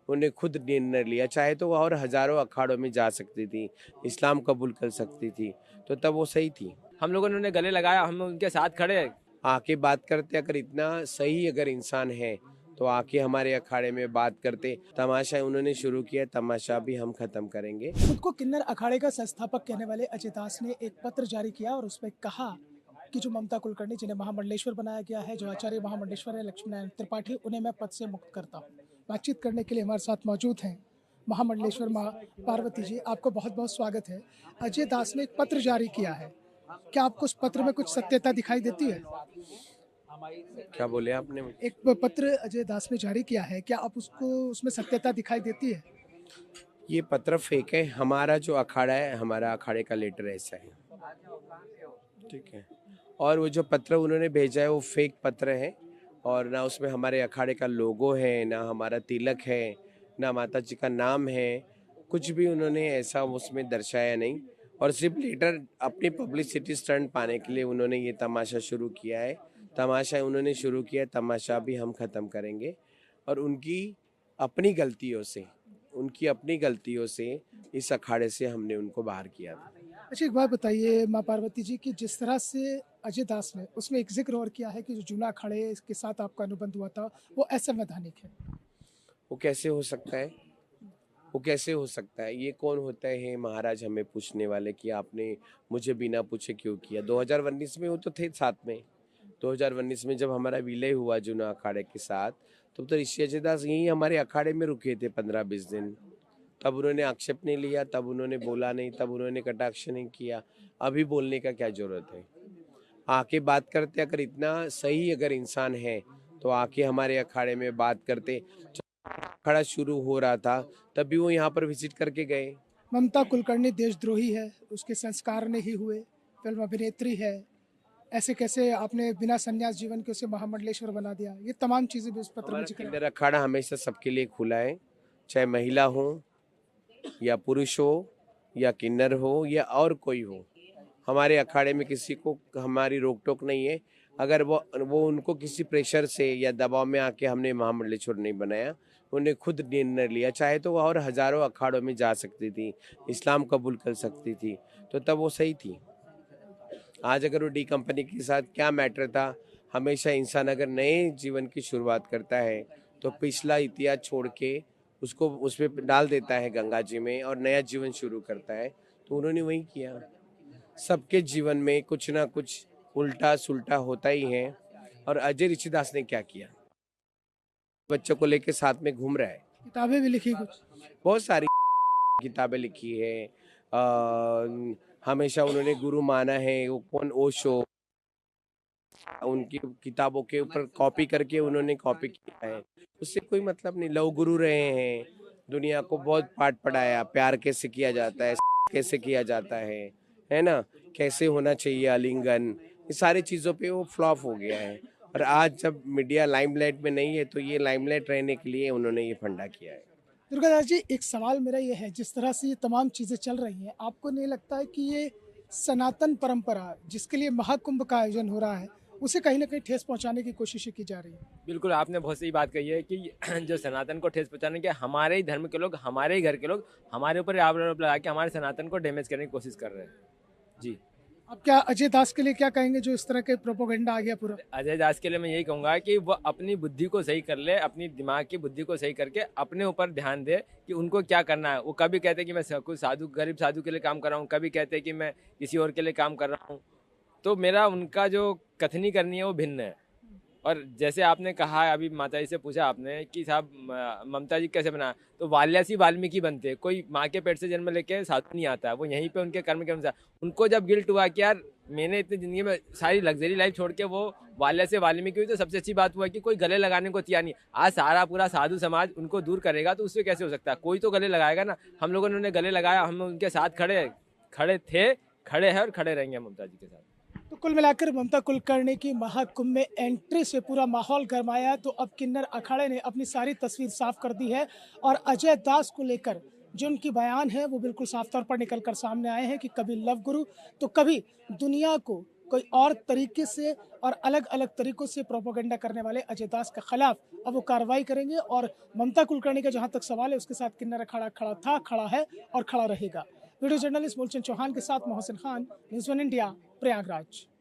उन्होंने खुद निर्णय लिया। चाहे तो वो और हज़ारों अखाड़ों में जा सकती थी, इस्लाम कबूल कर सकती थी, तो तब वो सही थी। हम लोगों ने उन्हें गले लगाया, हम उनके साथ खड़े। आके बात करते, अगर इतना सही अगर इंसान है तो आके हमारे अखाड़े में बात करते। तमाशा उन्होंने शुरू किया, तमाशा भी हम खत्म करेंगे। खुद को किन्नर अखाड़े का संस्थापक कहने वाले अजय दास ने एक पत्र जारी किया और उसमें कहा कि जो ममता कुलकर्णी जिन्हें महामंडलेश्वर बनाया गया है, जो आचार्य महामंडलेश्वर है लक्ष्मी नारायण त्रिपाठी, उन्हें मैं पद से मुक्त करता हूँ। बातचीत करने के लिए हमारे साथ मौजूद हैं महामंडलेश्वर माँ पार्वती जी। आपको बहुत बहुत स्वागत है। अजय दास ने एक पत्र जारी किया है, क्या आपको उस पत्र में कुछ सत्यता दिखाई देती है? क्या बोले आपने? एक पत्र अजय दास ने जारी किया है, क्या आप उसको उसमें सत्यता दिखाई देती है? ये पत्र फेक है। हमारा जो अखाड़ा है, हमारा अखाड़े का लेटर ऐसा है, ठीक है। और वो जो पत्र उन्होंने भेजा है वो फेक पत्र है, और ना उसमें हमारे अखाड़े का लोगो है, ना हमारा तिलक है, ना माता जी का नाम है। कुछ भी उन्होंने ऐसा उसमें दर्शाया नहीं, और सिर्फ लेटर अपनी पब्लिसिटी स्टंट पाने के लिए उन्होंने ये तमाशा शुरू किया है। तमाशा उन्होंने शुरू किया, तमाशा भी हम ख़त्म करेंगे। और उनकी अपनी गलतियों से इस अखाड़े से हमने उनको बाहर किया था। अच्छा, एक बात बताइए माँ पार्वती जी की जिस तरह से अजय दास ने उसमें एक जिक्र और किया है कि जो जूना अखाड़े के साथ आपका अनुबंध हुआ था वो असंवैधानिक है। वो कैसे हो सकता है? वो कैसे हो सकता है? ये कौन होता है महाराज हमें पूछने वाले कि आपने मुझे बिना पूछे क्यों किया? 2019 में वो तो थे साथ में। 2019 में जब हमारा विलय हुआ जूना अखाड़े के साथ, तब तो ऋषि अजय दास यहीं हमारे अखाड़े में रुके थे 15-20 दिन। तब उन्होंने आक्षेप नहीं लिया, तब उन्होंने बोला नहीं, तब उन्होंने कटाक्ष नहीं किया। अभी बोलने का क्या जरूरत है? आके बात करते, अगर इतना सही अगर इंसान है तो आके हमारे अखाड़े में बात करते। अखाड़ा शुरू हो रहा था तभी वो यहाँ पर विजिट करके गए। ममता कुलकर्णी देशद्रोही है, उसके संस्कार नहीं हुए, फिल्म अभिनेत्री है, ऐसे कैसे आपने बिना संन्यास जीवन के उसे महामंडलेश्वर बना दिया? ये तमाम चीजें भी उस पत्र में हमारा जिक्र है। किन्नर अखाड़ा हमेशा सबके लिए खुला है, चाहे महिला हो या पुरुष हो या किन्नर हो या और कोई हो। हमारे अखाड़े में किसी को हमारी रोक टोक नहीं है। अगर वो उनको किसी प्रेशर से या दबाव में आके हमने महामंडलेश्वर नहीं बनाया, उन्हें खुद निर्णय लिया। चाहे तो वो और हज़ारों अखाड़ों में जा सकती थी, इस्लाम कबूल कर सकती थी, तो तब वो सही थी। आज अगर वो डी कंपनी के साथ क्या मैटर था? हमेशा इंसान अगर नए जीवन की शुरुआत करता है तो पिछला इतिहास छोड़ के उसको उसमें डाल देता है गंगा जी में और नया जीवन शुरू करता है, तो उन्होंने वही किया। सबके जीवन में कुछ ना कुछ उल्टा सुल्टा होता ही है। और अजय ऋषिदास ने क्या किया? बच्चों को लेके साथ में घूम रहा है। किताबें भी लिखी कुछ। बहुत सारी किताबें लिखी है। हमेशा उन्होंने गुरु माना है। वो कौन? ओशो। उनकी किताबों के ऊपर कॉपी करके उन्होंने कॉपी किया है। उससे कोई मतलब नहीं। लव गुरु रहे हैं, दुनिया को बहुत पाठ पढ़ाया, प्यार कैसे किया जाता है, कैसे किया जाता है ना, कैसे होना चाहिए आलिंगन, ये सारी चीज़ों पे वो फ्लॉप हो गया है। और आज जब मीडिया लाइमलाइट में नहीं है तो ये लाइमलाइट रहने के लिए उन्होंने ये फंडा किया है। दुर्गादास जी, एक सवाल मेरा ये है, जिस तरह से ये तमाम चीजें चल रही हैं, आपको नहीं लगता है कि ये सनातन परंपरा जिसके लिए महाकुंभ का आयोजन हो रहा है उसे कहीं ना कहीं ठेस पहुंचाने की कोशिशें की जा रही है? बिल्कुल, आपने बहुत सही बात कही है कि जो सनातन को ठेस पहुंचाने के हमारे ही धर्म के लोग, हमारे ही घर के लोग हमारे ऊपर आरोप लगा के हमारे सनातन को डैमेज करने की कोशिश कर रहे हैं। जी। आप क्या अजय दास के लिए क्या कहेंगे जो इस तरह के प्रोपोगंडा आ गया पूरा? अजय दास के लिए मैं यही कहूँगा कि वो अपनी बुद्धि को सही कर ले, अपनी दिमाग की बुद्धि को सही करके अपने ऊपर ध्यान दे कि उनको क्या करना है। वो कभी कहते हैं कि मैं कुछ साधु, गरीब साधु के लिए काम कर रहा हूँ, कभी कहते हैं कि मैं किसी और के लिए काम कर रहा हूँ। तो मेरा उनका जो कथनी करनी है वो भिन्न है। और जैसे आपने कहा, अभी माता जी से पूछा आपने कि साहब ममता जी कैसे बना, तो वाल्यासी वाल्मीकि बनते हैं। कोई माँ के पेट से जन्म लेके साधु नहीं आता है, वो यहीं पे उनके कर्म के अनुसार उनको जब गिल्ट हुआ कि यार मैंने इतनी जिंदगी में सारी लग्जरी लाइफ छोड़ के वो वाल्या से वाल्मीकि हुई, तो सबसे अच्छी बात हुआ कि कोई गले लगाने को तैयार नहीं। आज सारा पूरा साधु समाज उनको दूर करेगा तो उससे कैसे हो सकता है? कोई तो गले लगाएगा ना। हम लोगों ने उन्हें गले लगाया, हम उनके साथ खड़े थे, खड़े हैं और खड़े रहेंगे ममता जी के साथ। तो कुल मिलाकर ममता कुलकर्णी की महाकुंभ में एंट्री से पूरा माहौल गरमाया, तो अब किन्नर अखाड़े ने अपनी सारी तस्वीर साफ कर दी है और अजय दास को लेकर जो उनकी बयान है वो बिल्कुल साफ तौर पर निकल कर सामने आए हैं कि कभी लव गुरु तो कभी दुनिया को कोई और तरीके से और अलग अलग तरीकों से प्रोपोगंडा करने वाले अजय दास के खिलाफ अब वो कार्रवाई करेंगे। और ममता कुलकर्णी का जहां तक सवाल है उसके साथ किन्नर अखाड़ा खड़ा था, खड़ा है और खड़ा रहेगा। वीडियो जर्नलिस्ट मूलचंद चौहान के साथ मोहसिन खान, न्यूज़ 1 इंडिया, प्रयागराज।